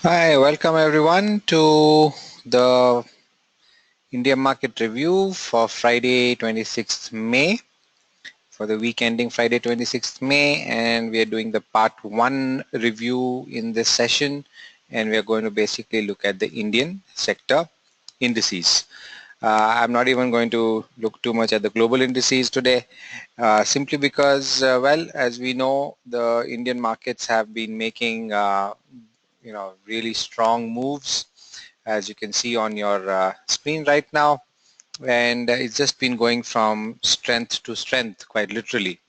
Hi, welcome everyone to the India market review for Friday 26th May, for the week ending Friday 26th May, and we are doing the part 1 review in this session, and we are going to basically look at the Indian sector indices. I'm not even going to look too much at the global indices today, simply because, well, as we know, the Indian markets have been making really strong moves, as you can see on your screen right now, and it's just been going from strength to strength, quite literally.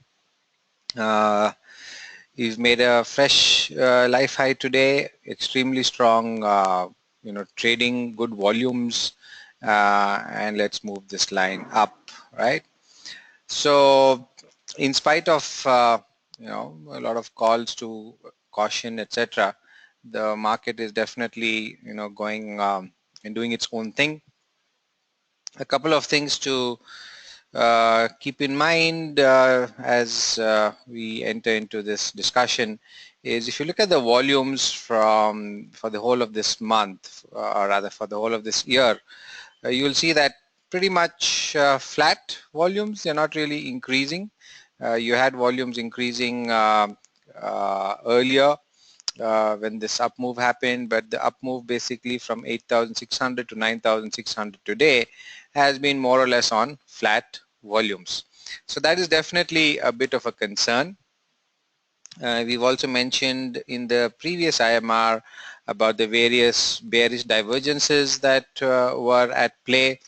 He's made a fresh life high today, extremely strong, trading, good volumes, and let's move this line up, right? So in spite of a lot of calls to caution, etc., the market is definitely going and doing its own thing. A couple of things to keep in mind as we enter into this discussion is, if you look at the volumes for the whole of this month, or rather for the whole of this year, you'll see that pretty much flat volumes. They're not really increasing. You had volumes increasing earlier when this up move happened, but the up move basically from 8,600 to 9,600 today has been more or less on flat volumes. So that is definitely a bit of a concern. We've also mentioned in the previous IMR about the various bearish divergences that were at play,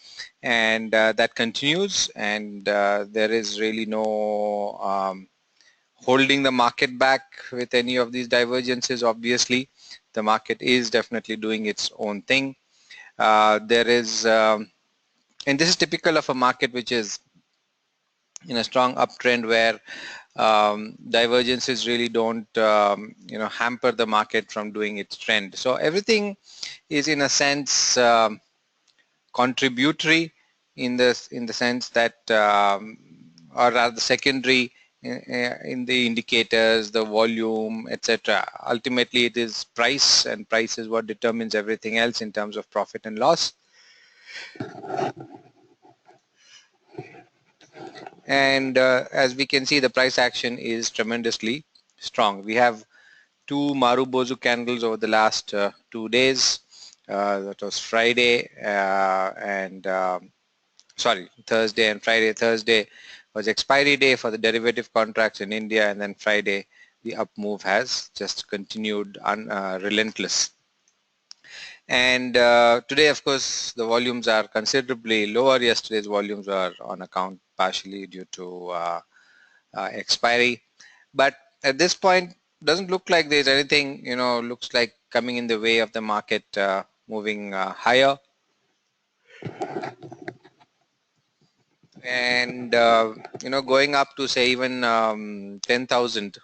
and that continues, and there is really no holding the market back with any of these divergences. Obviously, the market is definitely doing its own thing. There is, and this is typical of a market which is in a strong uptrend, where divergences really don't hamper the market from doing its trend. So everything is in a sense contributory, in the sense that or rather secondary in the indicators, the volume, etc. Ultimately it is price, and price is what determines everything else in terms of profit and loss. And as we can see, the price action is tremendously strong. We have two Marubozu candles over the last 2 days. That was Friday and Thursday and Friday. Thursday was expiry day for the derivative contracts in India, and then Friday the up move has just continued relentless. And today, of course, the volumes are considerably lower. Yesterday's volumes were on account partially due to expiry, but at this point doesn't look like there's anything looks like coming in the way of the market moving higher. And going up to say even 10,000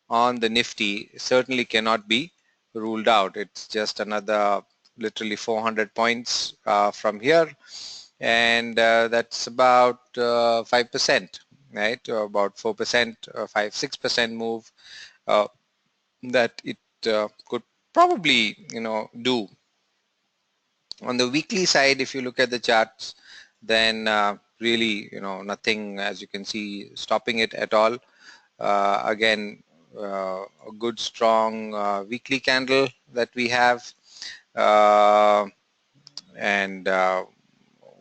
on the Nifty certainly cannot be ruled out. It's just another literally 400 points from here, and that's about 5%, right? Or about 4%, 5-6% move that it could probably do. On the weekly side, if you look at the charts, then really nothing, as you can see, stopping it at all. Again, a good strong weekly candle that we have, and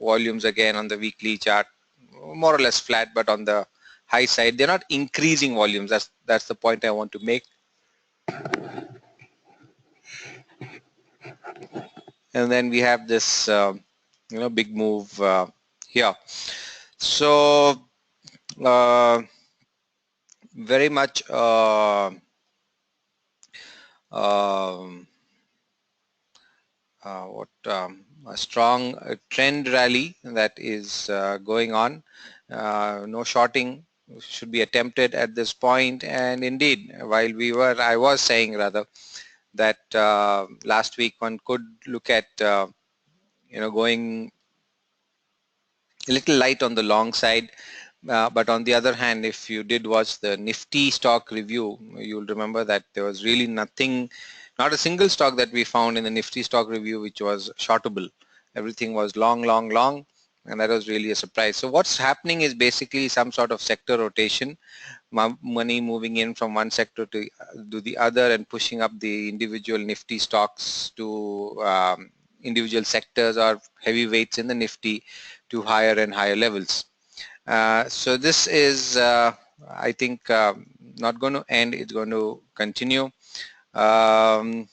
volumes again on the weekly chart more or less flat, but on the high side. They're not increasing volumes. That's the point I want to make. And then we have this big move here. So very much a strong trend rally that is going on. No shorting should be attempted at this point. And indeed, while I was saying rather that last week one could look at going a little light on the long side. But on the other hand, if you did watch the Nifty stock review, you'll remember that there was really nothing Not a single stock that we found in the Nifty stock review which was shortable. Everything was long, long, long, and that was really a surprise. So what's happening is basically some sort of sector rotation, money moving in from one sector to the other and pushing up the individual Nifty stocks to individual sectors or heavyweights in the Nifty to higher and higher levels. So this is, I think, not going to end. It's going to continue. And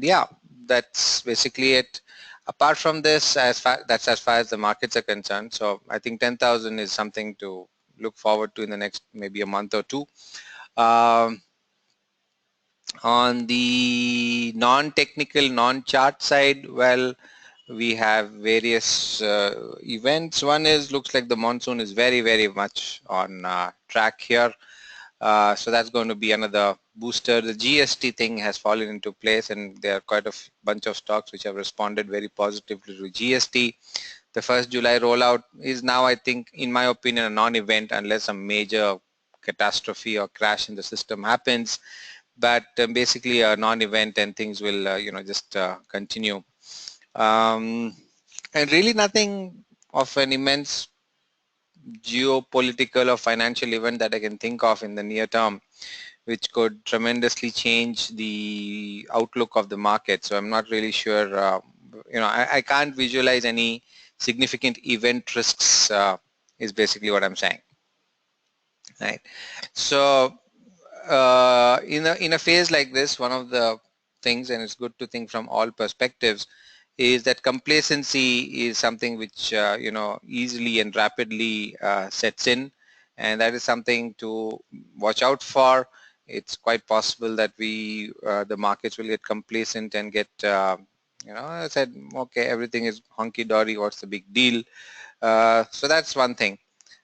yeah, that's basically it. Apart from this, that's as far as the markets are concerned. So I think 10,000 is something to look forward to in the next maybe a month or two. On the non-technical, non-chart side, well, we have various events. One is, looks like the monsoon is very, very much on track here. So that's going to be another booster. The GST thing has fallen into place, and there are quite a bunch of stocks which have responded very positively to GST. The 1st July rollout is now, I think, in my opinion, a non-event unless a major catastrophe or crash in the system happens. But basically a non-event, and things will, just continue. And really nothing of an immense geopolitical or financial event that I can think of in the near term which could tremendously change the outlook of the market. So I'm not really sure, I can't visualize any significant event risks is basically what I'm saying. Right. So in a phase like this, one of the things, and it's good to think from all perspectives, is that complacency is something which easily and rapidly sets in, and that is something to watch out for. It's quite possible that the markets will get complacent and get I said, okay, everything is hunky-dory, what's the big deal? So that's one thing.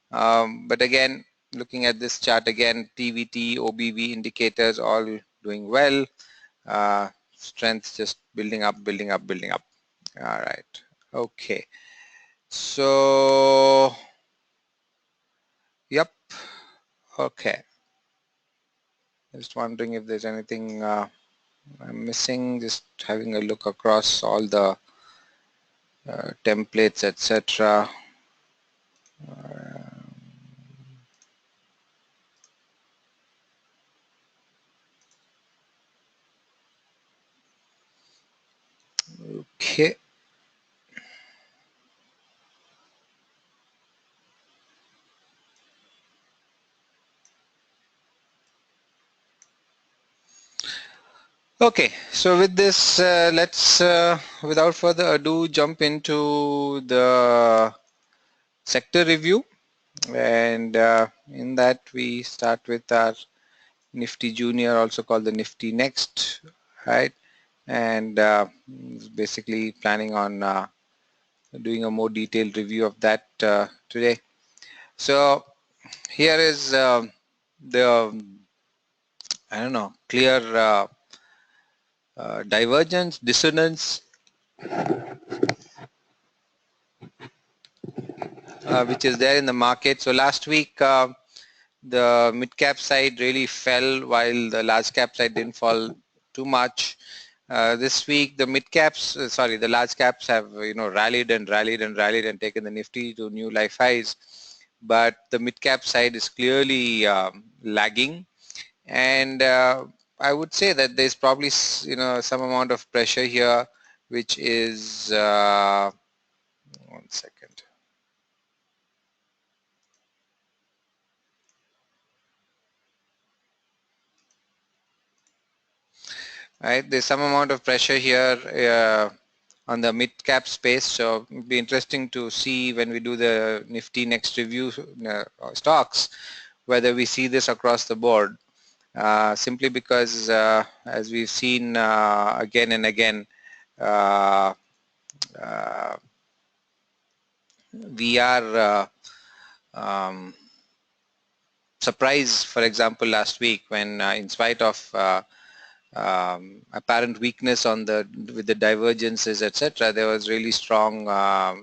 But again, looking at this chart again, TVT, OBV indicators all doing well. Strength just building up, building up, building up. All right. Okay. So, yep. Okay. Just wondering if there's anything I'm missing. Just having a look across all the templates, etc. Okay. Okay, so with this, let's, without further ado, jump into the sector review. And in that, we start with our Nifty Junior, also called the Nifty Next, right? And basically planning on doing a more detailed review of that today. So here is the, I don't know, clear divergence, dissonance, which is there in the market. So last week, the mid-cap side really fell while the large cap side didn't fall too much. This week, the mid-caps, the large caps have, rallied and rallied and rallied and taken the Nifty to new life highs. But the mid-cap side is clearly lagging. And I would say that there's probably, some amount of pressure here, which is, 1 second. Right, there's some amount of pressure here on the mid-cap space, so it'll be interesting to see when we do the Nifty Next review stocks, whether we see this across the board, simply because as we've seen again and again, we are surprised, for example, last week when in spite of apparent weakness with the divergences, etc., there was really strong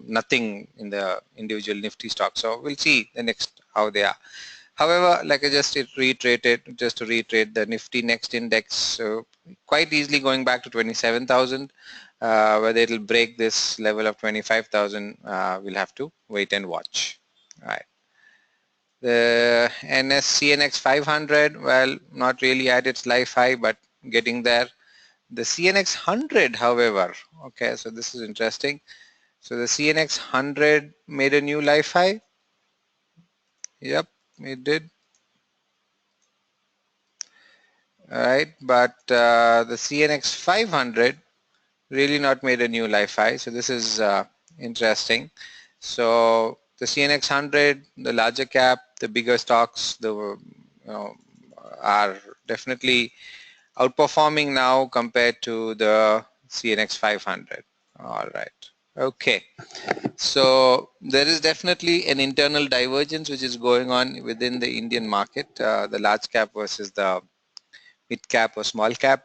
nothing in the individual Nifty stock. So we'll see the next how they are. However, like I just reiterated, just to reiterate, the Nifty Next Index quite easily going back to 27,000. Whether it'll break this level of 25,000, we'll have to wait and watch. All right. The CNX 500, well, not really at its life high, but getting there. The CNX 100, however, okay, so this is interesting. So the CNX 100 made a new life high. Yep, it did. All right, but the CNX 500 really not made a new life high. So this is interesting. So the CNX 100, the larger cap, the bigger stocks, are definitely outperforming now compared to the CNX 500. All right. Okay. So there is definitely an internal divergence which is going on within the Indian market, the large cap versus the mid cap or small cap.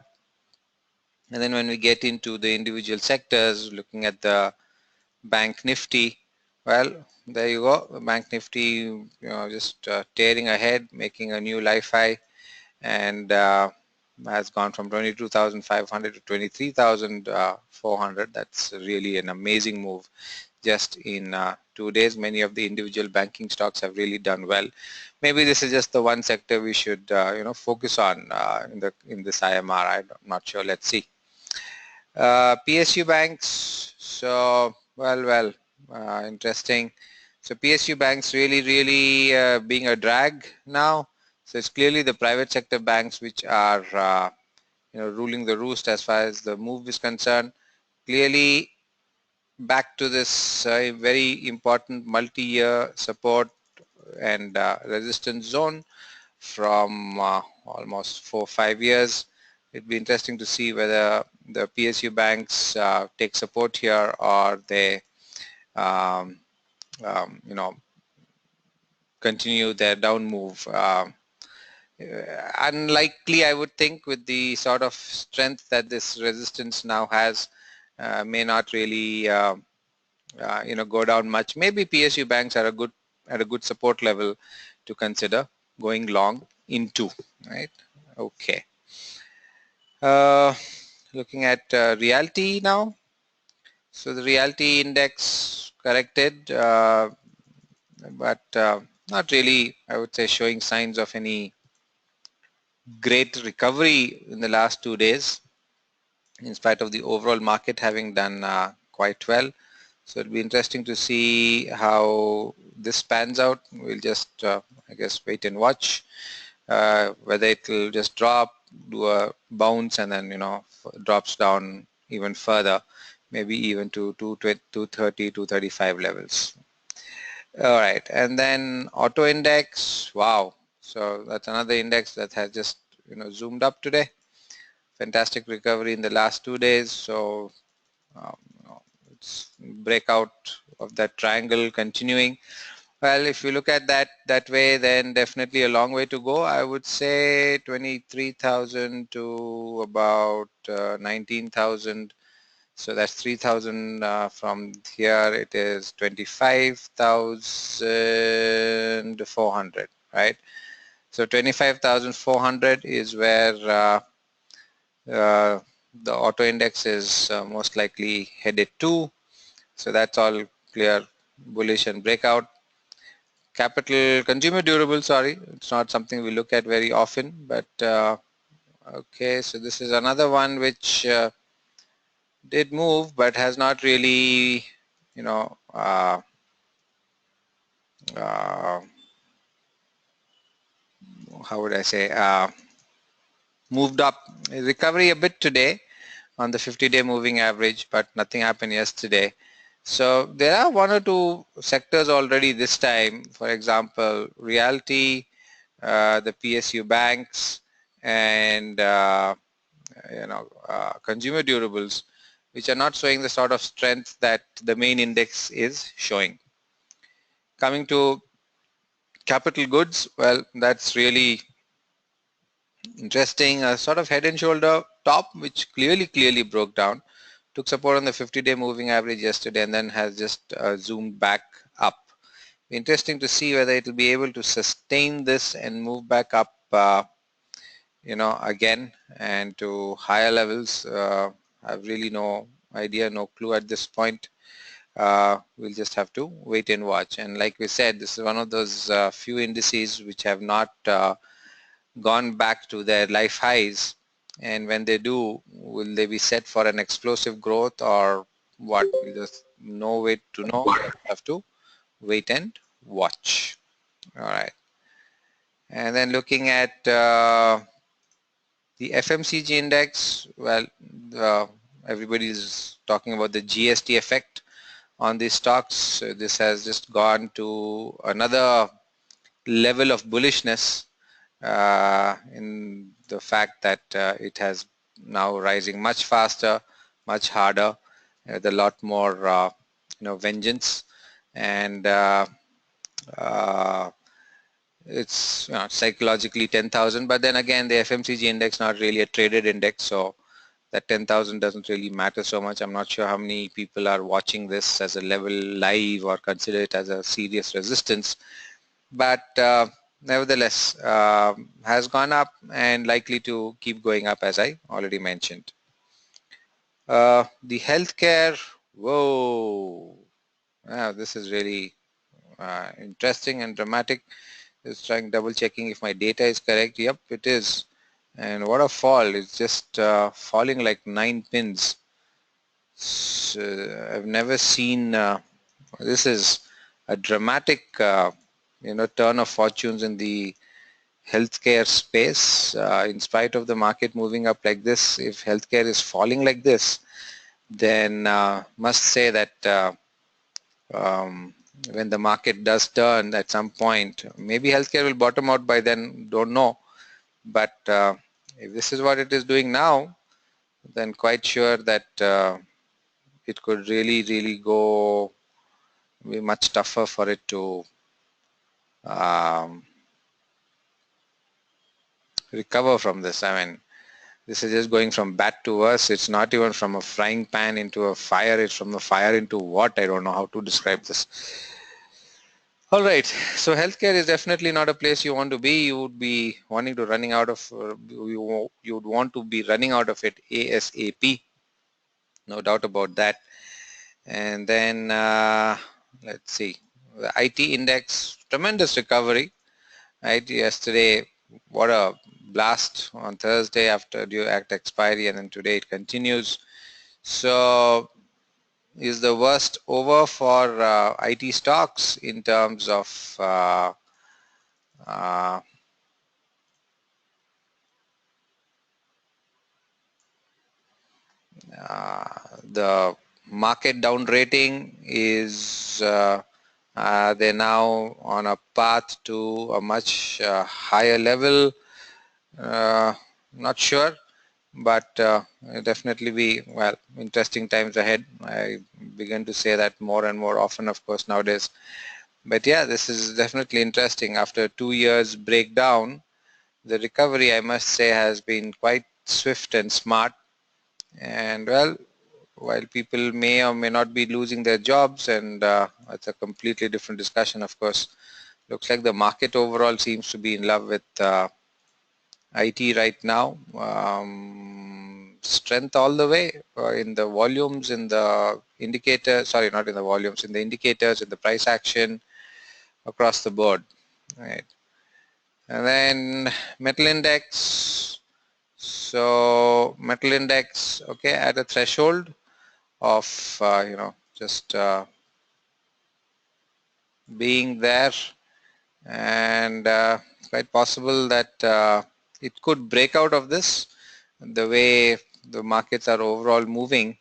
And then when we get into the individual sectors, looking at the Bank Nifty, well, there you go. Bank Nifty, just tearing ahead, making a new life high, and has gone from 22,500 to 23,400. That's really an amazing move just in 2 days. Many of the individual banking stocks have really done well. Maybe this is just the one sector we should focus on in this IMR. I'm not sure. Let's see. PSU banks. So interesting. So PSU banks really being a drag now. So it's clearly the private sector banks which are ruling the roost as far as the move is concerned. Clearly back to this very important multi-year support and resistance zone from almost 4 or 5 years. It'd be interesting to see whether the PSU banks take support here or they um, continue their down move. Unlikely, I would think, with the sort of strength that this resistance now has, may not really go down much. Maybe PSU banks are at a good support level to consider going long into, right? Okay. Looking at realty now. So the realty index corrected, but not really, I would say, showing signs of any great recovery in the last 2 days, in spite of the overall market having done quite well. So it'll be interesting to see how this pans out. We'll just, I guess, wait and watch whether it will just drop, do a bounce, and then drops down even further, maybe even to 230, 235 levels. All right, and then auto index. Wow, so that's another index that has just zoomed up today. Fantastic recovery in the last 2 days. So um, it's breakout of that triangle continuing. Well, if you look at that way, then definitely a long way to go. I would say 23,000 to about 19,000. So that's 3,000 from here. It is 25,400, right? So 25,400 is where the auto index is most likely headed to. So that's all clear, bullish and breakout. Capital consumer durable, sorry, it's not something we look at very often, but okay, so this is another one which did move but has not really how would I say, moved up. Recovery a bit today on the 50-day moving average, but nothing happened yesterday. So there are one or two sectors already this time, for example, realty, the PSU banks, and consumer durables, which are not showing the sort of strength that the main index is showing. Coming to capital goods, well, that's really interesting. A sort of head and shoulder top, which clearly broke down, took support on the 50-day moving average yesterday, and then has just zoomed back up, interesting to see whether it will be able to sustain this and move back up, again and to higher levels. I have really no idea, no clue at this point. We'll just have to wait and watch. And like we said, this is one of those few indices which have not gone back to their life highs. And when they do, will they be set for an explosive growth or what? We'll just no way to know. We'll have to wait and watch. All right. And then looking at the FMCG index, well, everybody is talking about the GST effect on these stocks. So this has just gone to another level of bullishness in the fact that it has now rising much faster, much harder, with a lot more vengeance, and it's psychologically 10,000. But then again, the FMCG index not really a traded index, so that 10,000 doesn't really matter so much. I'm not sure how many people are watching this as a level live or consider it as a serious resistance, but nevertheless has gone up and likely to keep going up, as I already mentioned. The healthcare, whoa, this is really interesting and dramatic. Just trying double checking if my data is correct. Yep, it is. And what a fall. It's just falling like 9 pins. So I've never seen this is a dramatic turn of fortunes in the healthcare space. In spite of the market moving up like this, if healthcare is falling like this, then must say that when the market does turn at some point, maybe healthcare will bottom out by then, don't know. But if this is what it is doing now, then quite sure that it could really go, be much tougher for it to recover from this. I mean, this is just going from bad to worse. It's not even from a frying pan into a fire. It's from a fire into what? I don't know how to describe this. All right. So healthcare is definitely not a place you want to be. You would be wanting to running out of. You would want to be running out of it ASAP. No doubt about that. And then let's see. The IT index, tremendous recovery. Right. Yesterday, what a blast on Thursday after due act expiry, and then today it continues. So is the worst over for IT stocks in terms of uh, the market down rating? Is they're now on a path to a much higher level? Not sure, but definitely be, well, interesting times ahead. I begin to say that more and more often, of course, nowadays. But yeah, this is definitely interesting. After 2 years breakdown, the recovery, I must say, has been quite swift and smart. And well, while people may or may not be losing their jobs, and that's a completely different discussion, of course, looks like the market overall seems to be in love with IT right now. Strength all the way in the volumes, in the indicators, sorry, not in the volumes, in the indicators, in the price action across the board, right? And then metal index. So metal index, okay, at a threshold of just being there, and quite possible that it could break out of this. The way the markets are overall moving,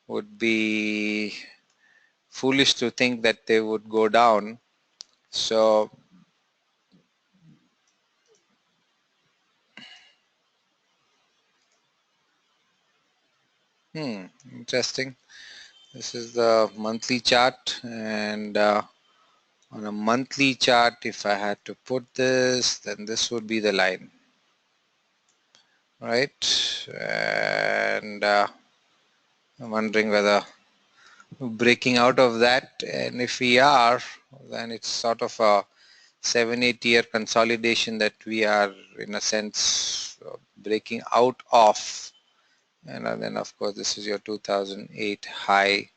would be foolish to think that they would go down. So interesting. This is the monthly chart, and on a monthly chart, if I had to put this, then this would be the line, right? And I'm wondering whether breaking out of that, and if we are, then it's sort of a 7-8 year consolidation that we are in a sense breaking out of. And then of course this is your 2008 high,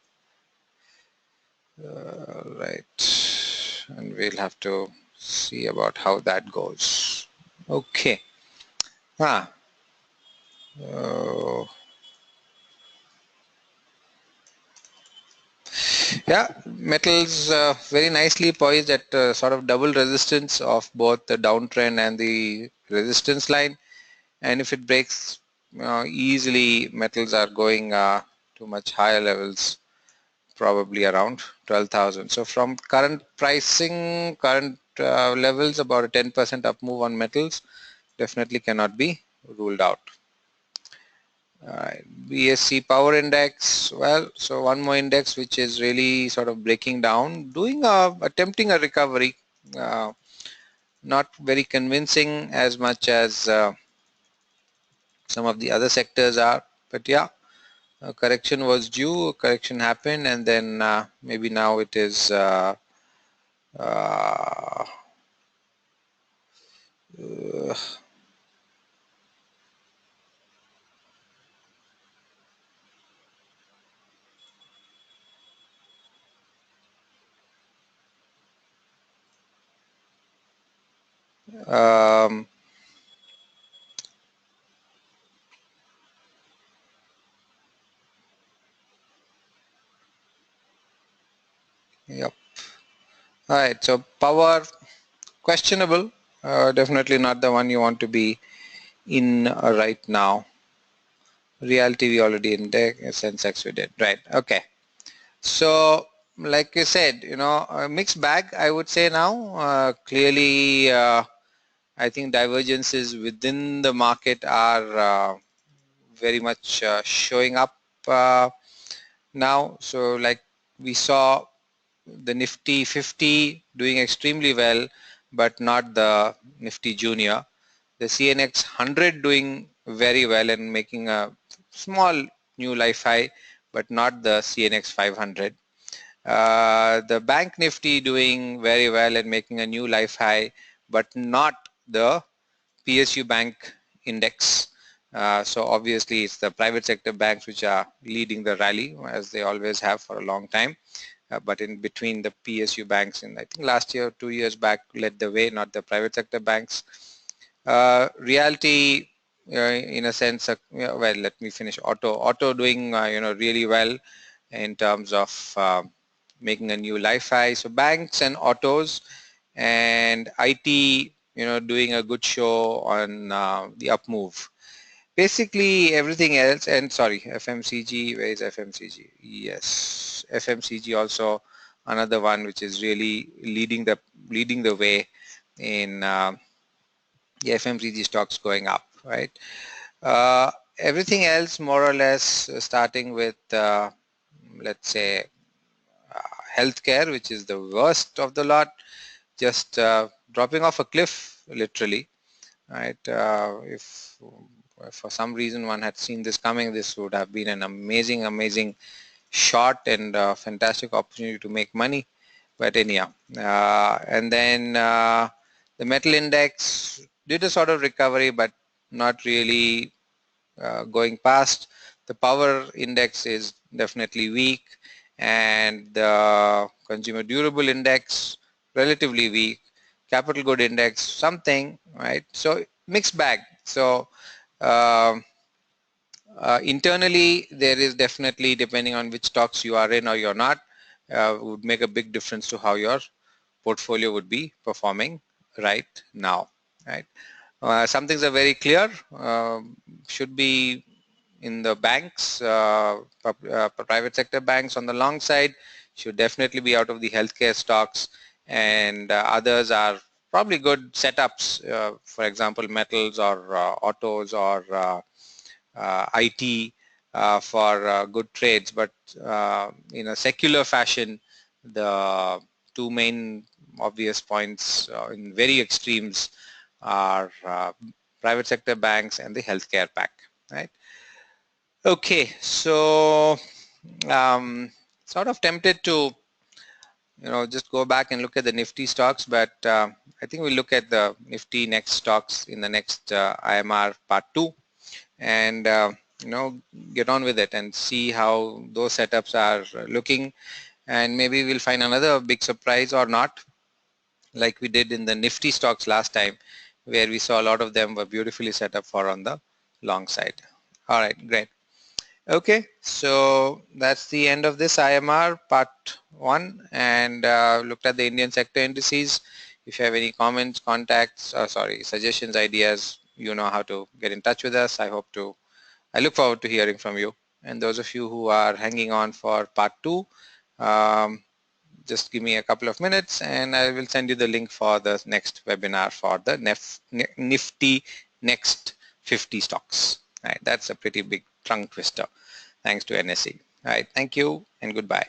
right, and we'll have to see about how that goes. Okay. Ah, uh, yeah, metals very nicely poised at sort of double resistance of both the downtrend and the resistance line, and if it breaks easily, metals are going to much higher levels, probably around 12,000. So from current pricing, current levels, about a 10% up move on metals definitely cannot be ruled out. Alright, BSC power index, well, so one more index which is really sort of breaking down, attempting a recovery, uh, not very convincing as much as some of the other sectors are, but yeah, a correction was due, a correction happened, and then maybe now it is uh, um, yep. All right, so power questionable, definitely not the one you want to be in right now. Reality we already in there, Sensex we did, right? Okay, so like I said, a mixed bag I would say now. Clearly, I think divergences within the market are very much showing up now. So like we saw the Nifty 50 doing extremely well, but not the Nifty Junior. The CNX 100 doing very well and making a small new life high, but not the CNX 500. The Bank Nifty doing very well and making a new life high, but not the PSU Bank Index. So obviously it's the private sector banks which are leading the rally, as they always have for a long time. But in between, the PSU banks, and I think last year, 2 years back, led the way, not the private sector banks. Realty, in a sense, well, let me finish. Auto doing really well in terms of making a new life high. So banks and autos, and IT, doing a good show on the up move. Basically everything else, and sorry, FMCG, where is FMCG? Yes, FMCG also another one which is really leading the way in the FMCG stocks going up, right? Everything else more or less starting with let's say healthcare, which is the worst of the lot, just dropping off a cliff literally, right? If for some reason one had seen this coming, this would have been an amazing short and fantastic opportunity to make money. But anyhow, and then the metal index did a sort of recovery, but not really going past. The power index is definitely weak, and the consumer durable index relatively weak. Capital good index something, right? So mixed bag. So um internally, there is definitely, depending on which stocks you are in or you're not, would make a big difference to how your portfolio would be performing right now, right? Some things are very clear, should be in the banks, private sector banks on the long side, should definitely be out of the healthcare stocks, and others are probably good setups, for example, metals or autos or IT for good trades. But in a secular fashion, the two main obvious points in very extremes are private sector banks and the healthcare pack, right? Okay, so um, sort of tempted to just go back and look at the Nifty stocks, but I think we'll look at the Nifty next stocks in the next IMR part 2, and get on with it and see how those setups are looking, and maybe we'll find another big surprise or not, like we did in the Nifty stocks last time, where we saw a lot of them were beautifully set up for on the long side. All right, great. Okay, so that's the end of this IMR part 1, and looked at the Indian sector indices. If you have any comments, contacts, suggestions, ideas, you know how to get in touch with us. I look forward to hearing from you. And those of you who are hanging on for part 2, just give me a couple of minutes and I will send you the link for the next webinar for the Nifty next 50 stocks. All right, that's a pretty big tongue twister, thanks to NSE. All right, thank you and goodbye.